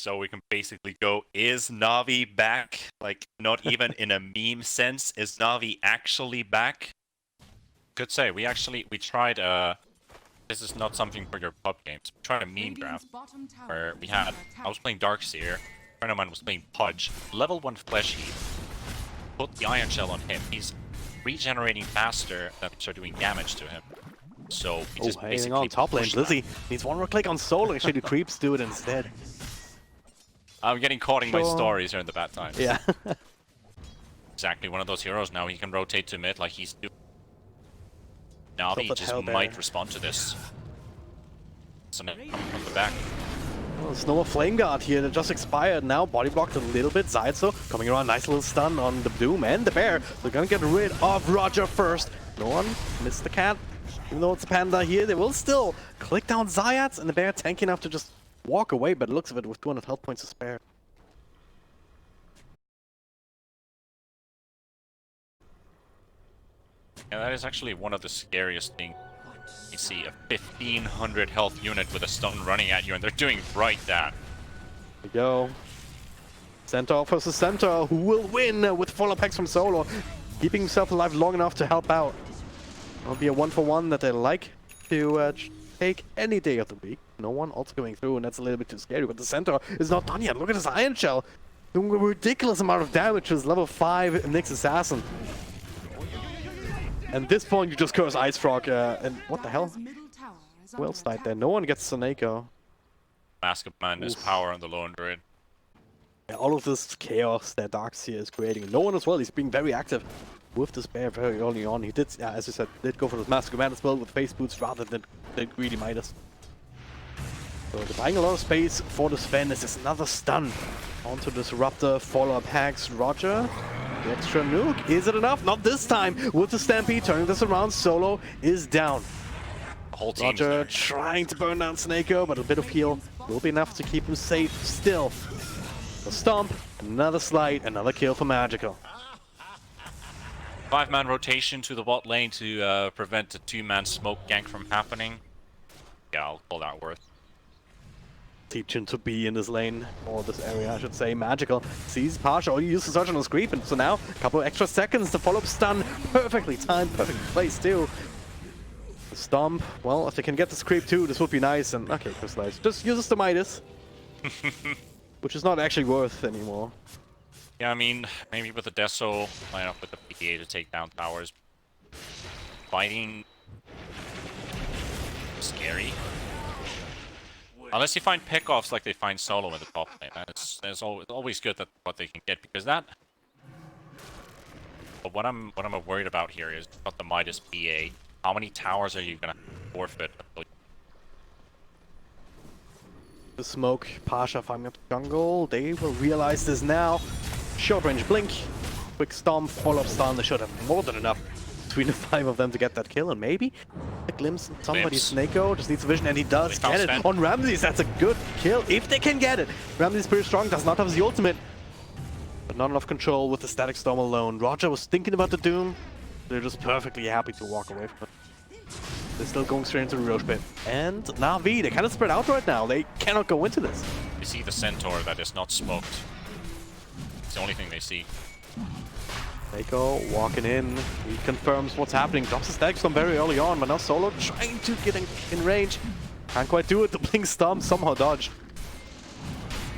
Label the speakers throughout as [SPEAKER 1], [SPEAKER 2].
[SPEAKER 1] So we can basically go, is NaVi back? Like, not even in a meme sense. Is NaVi actually back? Could say, we tried, this is not something for your pub games. We tried a meme draft where we had, I was playing Darkseer, a friend of mine was playing Pudge, level 1 Flesh Heat, put the Iron Shell on him. He's regenerating faster than we start doing damage to him. So we just basically
[SPEAKER 2] on top lane. Lizzie
[SPEAKER 1] that.
[SPEAKER 2] needs one more click on solo. Actually, the creeps do it instead.
[SPEAKER 1] I'm getting caught in my stories here in the bad times.
[SPEAKER 2] Yeah.
[SPEAKER 1] Exactly, one of those heroes now. He can rotate to mid like he's doing. Now he just might respond to this. So now from the back.
[SPEAKER 2] Well, there's no more Flame Guard here. That just expired now. Body blocked a little bit. Zaizo coming around. Nice little stun on the Doom and the Bear. They're gonna get rid of Roger first. No one missed the cat. Even though it's a Panda here, they will still click down Zayats, and the Bear tanky enough to just walk away, but it looks of it with 200 health points to spare.
[SPEAKER 1] Yeah, that is actually one of the scariest things. You see a 1500 health unit with a stun running at you, and they're doing right that.
[SPEAKER 2] There we go. Centaur versus Centaur, who will win with full packs from solo, keeping himself alive long enough to help out. It'll be a 1-for-1 that they like to take any day of the week. No one else going through, and that's a little bit too scary. But the Centaur is not done yet. Look at his Iron Shell. Doing a ridiculous amount of damage to his level 5 Nyx Assassin. And at this point, you just curse Ice Frog, and what the hell? Who else died there? No one gets Soneko.
[SPEAKER 1] Mask of Madness, power on the lone druid.
[SPEAKER 2] Yeah, all of this chaos that Darkseer is creating. No one as well, he's being very active with this Bear very early on. He did, as you said, did go for this Mask of Madness build with face boots rather than greedy Midas. So they're buying a lot of space for the Sven. This is another stun onto Disruptor. Follow-up hacks Roger. The extra nuke. Is it enough? Not this time. With the Stampede turning this around, Solo is down.
[SPEAKER 1] The whole team's
[SPEAKER 2] Roger
[SPEAKER 1] there.
[SPEAKER 2] trying to burn down Snako, but a bit of heal will be enough to keep him safe still. A stomp, another slide, another kill for Magical.
[SPEAKER 1] 5-man rotation to the bot lane to prevent the 2-man smoke gank from happening. Yeah, I'll call that worth.
[SPEAKER 2] Teaching to be in this lane, or this area I should say. Magical sees Pasha, he uses Surgeon on Creep, and so now a couple of extra seconds to follow up stun. Perfectly timed, perfect place too. The Stomp, well, if they can get this creep too, this would be nice. And okay, Crystallize just uses the Midas, which is not actually worth anymore.
[SPEAKER 1] Yeah, I mean, maybe with the Deso, line up with the PDA to take down towers. Fighting... scary. Unless you find pickoffs like they find solo in the top lane. It's always good that what they can get, because that... But what I'm worried about here is about the Midas PA. How many towers are you gonna forfeit?
[SPEAKER 2] The smoke, Pasha farming up the jungle. They will realize this now. Short range blink, quick stomp, follow-up stun. They should have more than enough between the 5 of them to get that kill, and maybe a glimpse of somebody's Snako. Just needs a vision, and he does get it on Ramses. That's a good kill if they can get it. Ramses pretty strong, does not have the ultimate, but not enough control with the Static Storm alone. Roger was thinking about the Doom. They're just perfectly happy to walk away from it. They're still going straight into the Roche pit. And NaVi, they kind of spread out right now. They cannot go into this.
[SPEAKER 1] You see the Centaur that is not smoked. It's the only thing they see.
[SPEAKER 2] Snako walking in. He confirms what's happening. Drops the Static Storm very early on, but now Solo trying to get in range. Can't quite do it. The Blink Stomp somehow dodged.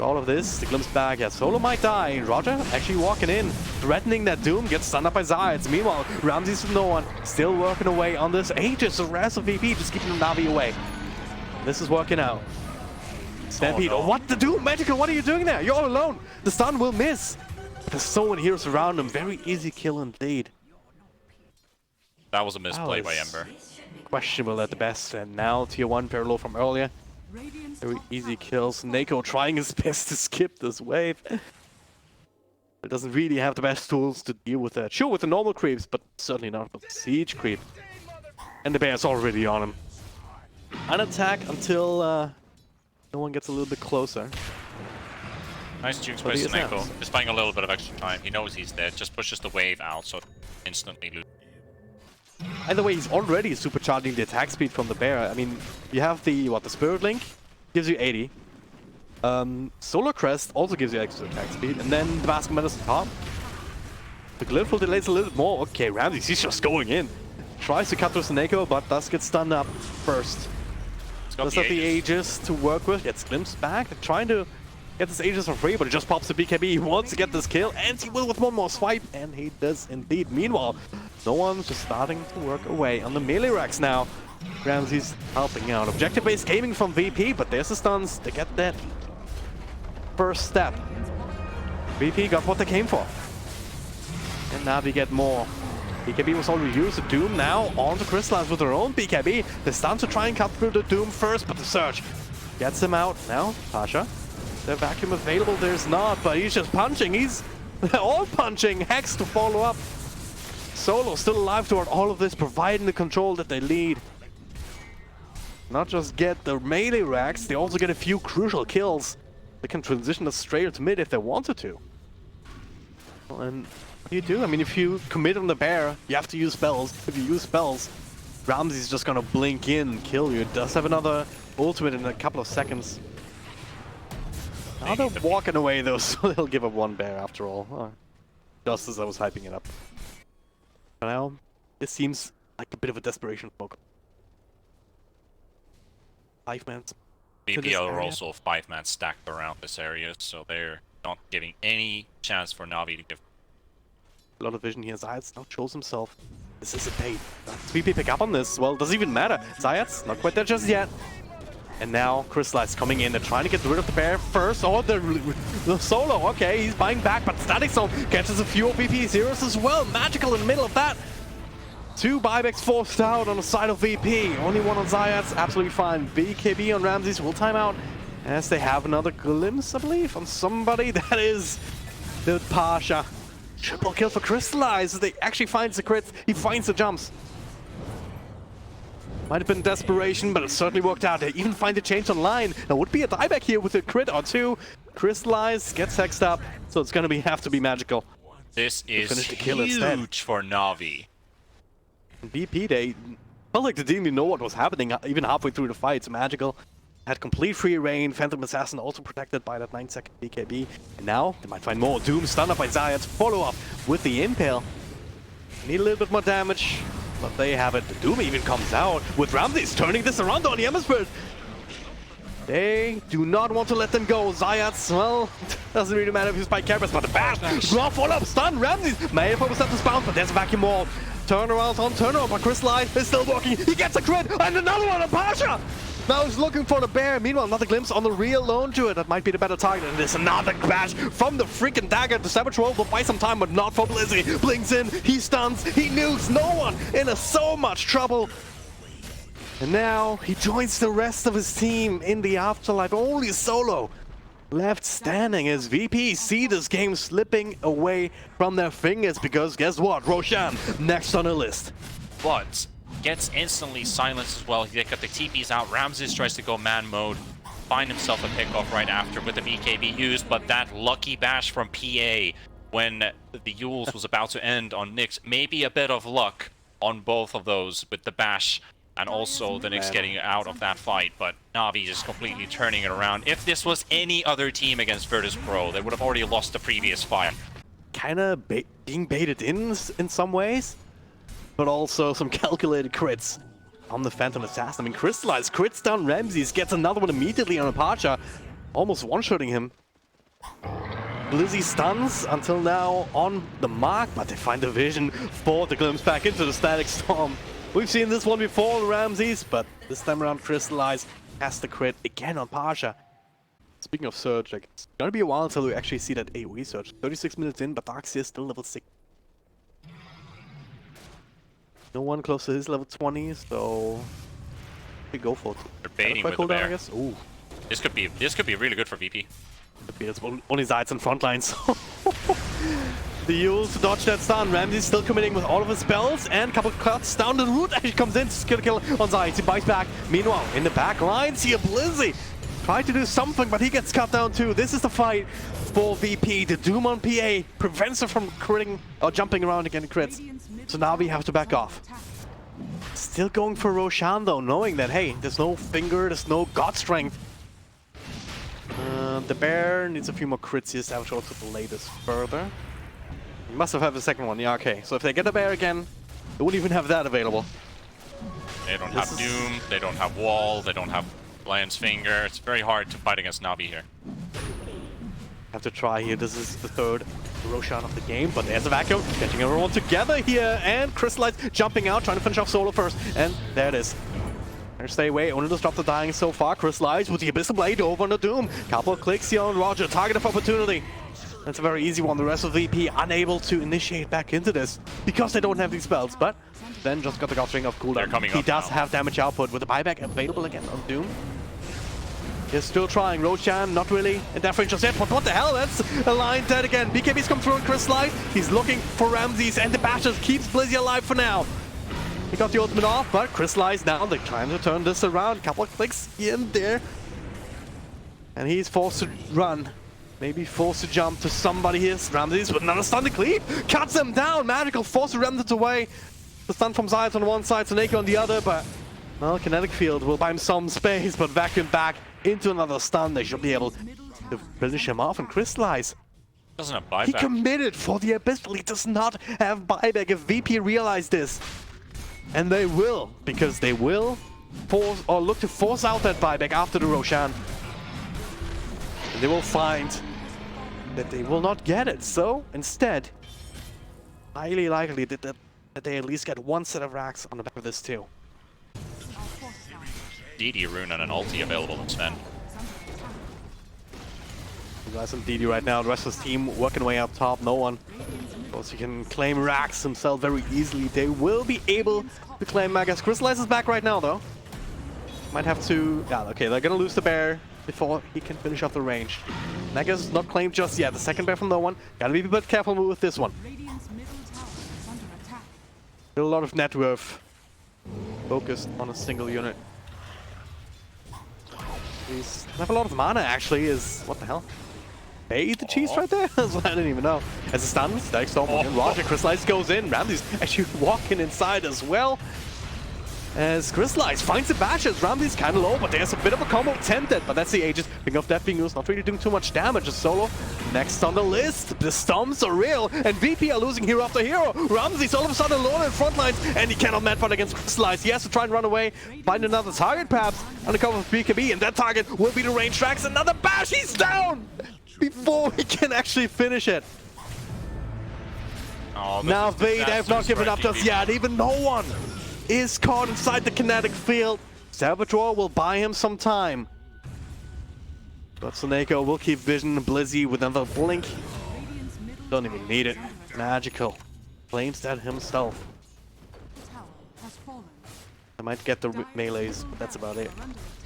[SPEAKER 2] All of this, the glimpse back. Yeah, Solo might die. Roger actually walking in, threatening that Doom, gets stunned up by Zayats. Meanwhile, Ramses with no one, still working away on this Aegis. The rest of VP just keeping NaVi away. This is working out. Stampede.
[SPEAKER 1] Oh, no.
[SPEAKER 2] What the Doom? Magical, what are you doing there? You're all alone. The stun will miss. There's so many heroes around him. Very easy kill indeed.
[SPEAKER 1] That was a misplay by Ember.
[SPEAKER 2] Questionable at the best. And now tier 1 parallel from earlier. Very easy kills. Nako trying his best to skip this wave. It doesn't really have the best tools to deal with that. Sure, with the normal creeps, but certainly not with the siege creep. And the Bear's already on him. An attack until no one gets a little bit closer.
[SPEAKER 1] Nice jukes by Sneko. Just buying a little bit of extra time. He knows he's dead. Just pushes the wave out, so instantly lose.
[SPEAKER 2] Either way, he's already supercharging the attack speed from the Bear. I mean, you have the Spirit Link, gives you 80. Solar Crest also gives you extra attack speed, and then the Basket Metal is on top. The Glyph will delay a little bit more. Okay, Ramses, he's just going in. Tries to cut through Snako, but does get stunned up first. Does have the Aegis to work with. Gets glimpsed back. They're trying to get this Aegis for free, but it just pops the BKB. He wants to get this kill, and he will with one more swipe, and he does indeed. Meanwhile, no one's just starting to work away on the melee racks now. Ramses helping out. Objective-based gaming from VP, but there's the stuns to get that first step. VP got what they came for. And now we get more. BKB was already used. The Doom now on to Crystallize with their own BKB. They start to try and cut through the Doom first, but the Surge gets him out. Now, Pasha. The vacuum available, there's not, but he's just punching. They're all punching. Hex to follow up. Solo still alive toward all of this, providing the control that they lead. Not just get the melee racks, they also get a few crucial kills. They can transition us straight to mid if they wanted to. Well, and what do you do? I mean, if you commit on the bear, you have to use spells. If you use spells, Ramses is just gonna blink in and kill you. It does have another ultimate in a couple of seconds. Now they're walking away though, so they'll give up one bear after all. Oh, just as I was hyping it up. But now, this seems like a bit of a desperation smoke. 5-man.
[SPEAKER 1] VP are also 5-man stacked around this area, so they're not giving any chance for NaVi to give.
[SPEAKER 2] A lot of vision here. Zayats now shows himself. This is a bait. Does VP pick up on this? Well, doesn't even matter. Zayats not quite there just yet. And now Crystallize coming in. They're trying to get rid of the bear first. Oh, the solo. Okay, he's buying back, but Static Zone catches a few VP zeros as well. Magical in the middle of that. 2 buybacks forced out on the side of VP. Only one on Zayats. Absolutely fine. BKB on Ramses will time out as they have another glimpse, I believe, on somebody. That is the Pasha. Triple kill for Crystallize as they actually finds the crits. He finds the jumps. Might have been desperation, but it certainly worked out. They even find the change online. There would be a dieback here with a crit or two. Crystallize gets hexed up, so it's gonna have to be magical.
[SPEAKER 1] This is huge for NaVi.
[SPEAKER 2] VP, they felt like they didn't even know what was happening even halfway through the fight. It's magical. Had complete free reign. Phantom Assassin also protected by that 9-second BKB. And now they might find more. Doom stunned up by Zayats. Follow up with the Impale. Need a little bit more damage, but they have it. The Doom even comes out with Ramses turning this around on the Ember. They do not want to let them go. Zayats, well, doesn't really matter if you spike cameras, but the bash! Draw follow up, stun Ramses! May focus up to bounce, but there's a vacuum wall. Turnaround on turnaround, but Crystallize is still working. He gets a crit, and another one on Pasha! Now he's looking for the bear. Meanwhile, another glimpse on the real lone to it. That might be the better target. And there's another bash from the freaking dagger. The Savage Roll will buy some time, but not for Blizzy. Blinks in, he stuns, he nukes. No one in so much trouble. And now he joins the rest of his team in the afterlife. Only Solo left standing as VP see this game slipping away from their fingers because guess what? Roshan next on the list.
[SPEAKER 1] But gets instantly silenced as well. They got the TPs out. Ramses tries to go man mode, find himself a pickoff right after with the BKB used, but that lucky bash from PA when the Yules was about to end on Nyx. Maybe a bit of luck on both of those with the bash and also the Nyx getting out of that fight, but NaVi is completely turning it around. If this was any other team against Virtus Pro, they would have already lost the previous fight.
[SPEAKER 2] Kinda being baited in some ways, but also some calculated crits on the Phantom Assassin. I mean, Crystallize crits down Ramses, gets another one immediately on Apacha, almost one-shotting him. Blizzy stuns until now on the mark, but they find the vision for the glimpse back into the Static Storm. We've seen this one before on Ramses, but this time around Crystallize has the crit again on Pasha. Speaking of Surge, like, it's gonna be a while until we actually see that AoE Surge. 36 minutes in, but Darkseer is still level 6. No one close to his level 20, so we go for it.
[SPEAKER 1] They're baiting with the bear.
[SPEAKER 2] I guess. Ooh.
[SPEAKER 1] This could be really good for VP.
[SPEAKER 2] It's only Zayats in front lines. The Yules to dodge that stun. Ramses still committing with all of his spells and a couple cuts down the route. He comes in to kill on Zayats. He bites back. Meanwhile, in the back lines here, Blizzy tried to do something, but he gets cut down too. This is the fight for VP. The Doom on PA prevents her from critting or jumping around again in crits. So now we have to back off. Still going for Roshan though, knowing that, hey, there's no finger, there's no god strength. The bear needs a few more crits here, Saboteur to delay this further. You must have had the second one, yeah, okay. So if they get the bear again, they won't even have that available.
[SPEAKER 1] They don't have Doom, they don't have Wall, they don't have Lion's Finger. It's very hard to fight against NaVi here.
[SPEAKER 2] Have to try here. This is the third Roshan of the game, but there's a vacuum, getting everyone together here, and Crystallize jumping out, trying to finish off Solo first, and there it is. Stay away, only just dropped the dying so far. Crystallize with the Abyssal Blade over on the Doom. Couple of clicks here on Roger, target of opportunity. That's a very easy one. The rest of VP unable to initiate back into this because they don't have these spells, but then just got the Godstring of cooldown. He does have damage output with the buyback available again on Doom. He's still trying. Roshan not really in that range just yet, but what the hell? That's a line dead again. BKB's come through on Crystallize. He's looking for Ramses, and the Bashes keeps Blizzy alive for now. He got the ultimate off, but Crystallize now. They're trying to turn this around. Couple of clicks here and there. And he's forced to run. Maybe forced to jump to somebody here. Ramses with another stun to cleave. Cuts him down. Magical forced to render it away. The stun from Zayas on one side, Soneko on the other, but well, Kinetic Field will buy him some space, but vacuum back into another stun. They should be able to finish him off and Crystallize.
[SPEAKER 1] Doesn't have buyback.
[SPEAKER 2] He committed for the Abyssal. He does not have buyback. If VP realize this, and they will, because they will force or look to force out that buyback after the Roshan. And they will find that they will not get it. So instead, highly likely that they at least get one set of racks on the back of this too.
[SPEAKER 1] DD Rune and an ulti available to Sven.
[SPEAKER 2] You guys on DD right now, the rest of his team working way up top, no one. Because he can claim racks himself very easily. They will be able to claim Magus. Crystallize is back right now though. Might have to, yeah, okay, they're gonna lose the bear before he can finish off the range. Magus not claimed just yet, the second bear from no one. Gotta be a bit careful with this one. Still a lot of net worth focused on a single unit. He's have a lot of mana actually, is what the hell? They eat the cheese right there? That's what I didn't even know. As a stun, Static Storm again. Roger, Crystallize goes in. Ramses actually walking inside as well. As Crystallize finds the Bashes. Ramses kind of low, but there's a bit of a combo tempted. But that's the Aegis. Picking off that being used, not really doing too much damage. As Solo next on the list. The stomps are real, and VP are losing hero after hero. Ramses all of a sudden alone in front lines, and he cannot match fight against Crystallize. He has to try and run away, find another target perhaps on the cover of BKB, and that target will be the range tracks. Another bash, he's down before he can actually finish it.
[SPEAKER 1] Oh,
[SPEAKER 2] now they have not given up just yet. Even no one is caught inside the kinetic field. Saboteur will buy him some time. But Soneko will keep vision. Blizzy with another blink. Don't even need it. Magical. Claims that himself. I might get the melees, but that's about it.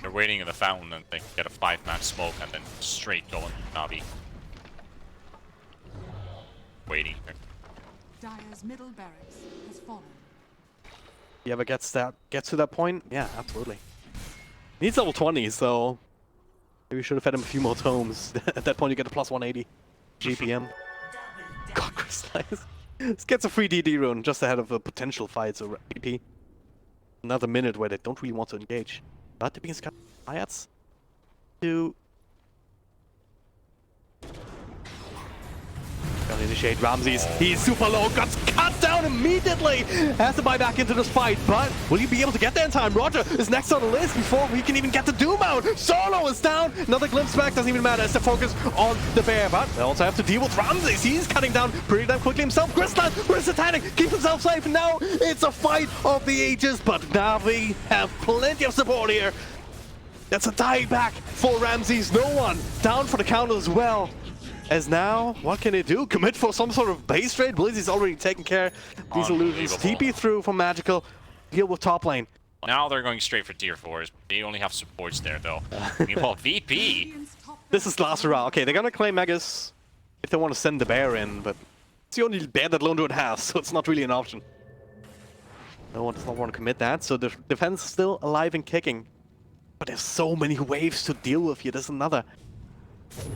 [SPEAKER 1] They're waiting in the fountain and they can get a 5-man smoke and then straight going NaVi. Waiting here.
[SPEAKER 3] Dire's middle barracks has fallen.
[SPEAKER 2] He ever gets to that point? Yeah, absolutely. Needs level 20, so maybe we should have fed him a few more tomes. At that point you get a plus 180 GPM. God, Crystallize. This gets a free DD rune just ahead of a potential fight, so AP. Another minute where they don't really want to engage. But they're being scared to gonna initiate Ramses. He's super low, got cut down immediately. Has to buy back into this fight, but will he be able to get there in time? Roger is next on the list before he can even get the Doom out. Solo is down. Another glimpse back, doesn't even matter. It's the focus on the bear, but they also have to deal with Ramses. He's cutting down pretty damn quickly himself. Crystallize with his satanic, keeps himself safe. Now it's a fight of the ages, but NaVi have plenty of support here. That's a tie back for Ramses. No one down for the counter as well. As now, what can they do? Commit for some sort of base trade? Blizzy's already taken care of these illusions. TP through from Magical. Deal with top lane.
[SPEAKER 1] Now they're going straight for tier 4s. They only have supports there though. Meanwhile, VP.
[SPEAKER 2] This is last round. Okay, they're gonna claim Magus if they want to send the bear in, but it's the only bear that Lone Druid has, so it's not really an option. No one does not want to commit that, so the defense is still alive and kicking. But there's so many waves to deal with here. There's another.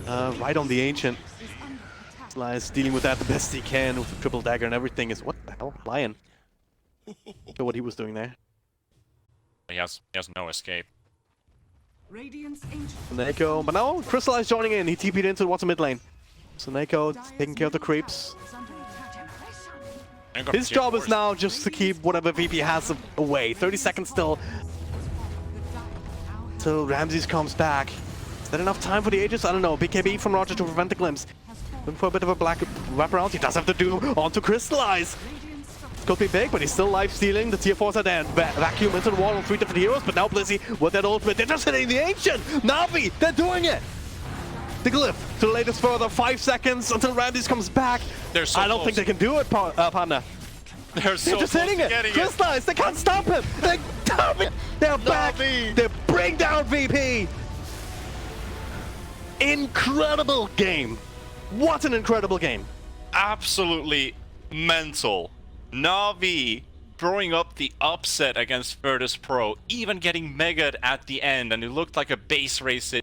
[SPEAKER 2] Right on the Ancient. Slice dealing with that the best he can with the triple dagger and everything is what the hell? Lion. Not sure what he was doing there.
[SPEAKER 1] He has no escape.
[SPEAKER 3] Radiant's ancient
[SPEAKER 2] Neko, but now Crystallize joining in. He TP'd into what's a mid lane. So Neko taking care of the creeps.
[SPEAKER 3] is under attack.
[SPEAKER 2] His job is now just to keep whatever VP has away. 30 seconds still till Ramses comes back. Is that enough time for the Aegis? I don't know. BKB from Roger to prevent the glimpse. Looking for a bit of a black wraparound. He does have to do onto Crystallize. Could be big, but he's still life-stealing. The tier 4s are there. Vacuum into the wall on 3 different heroes, but now Blizzy with that ultimate. They're just hitting the Ancient! NaVi, they're doing it! The Glyph to the latest further. 5 seconds until Ramses comes back.
[SPEAKER 1] They're so
[SPEAKER 2] I don't think they can do it, partner.
[SPEAKER 1] They're so
[SPEAKER 2] They're just
[SPEAKER 1] close
[SPEAKER 2] hitting
[SPEAKER 1] to
[SPEAKER 2] it.
[SPEAKER 1] getting
[SPEAKER 2] Crystallize, they can't stop him. They're back. They bring down VP. Incredible game. What an incredible game.
[SPEAKER 1] Absolutely mental. NaVi throwing up the upset against Virtus Pro, even getting megaed at the end, and it looked like a base race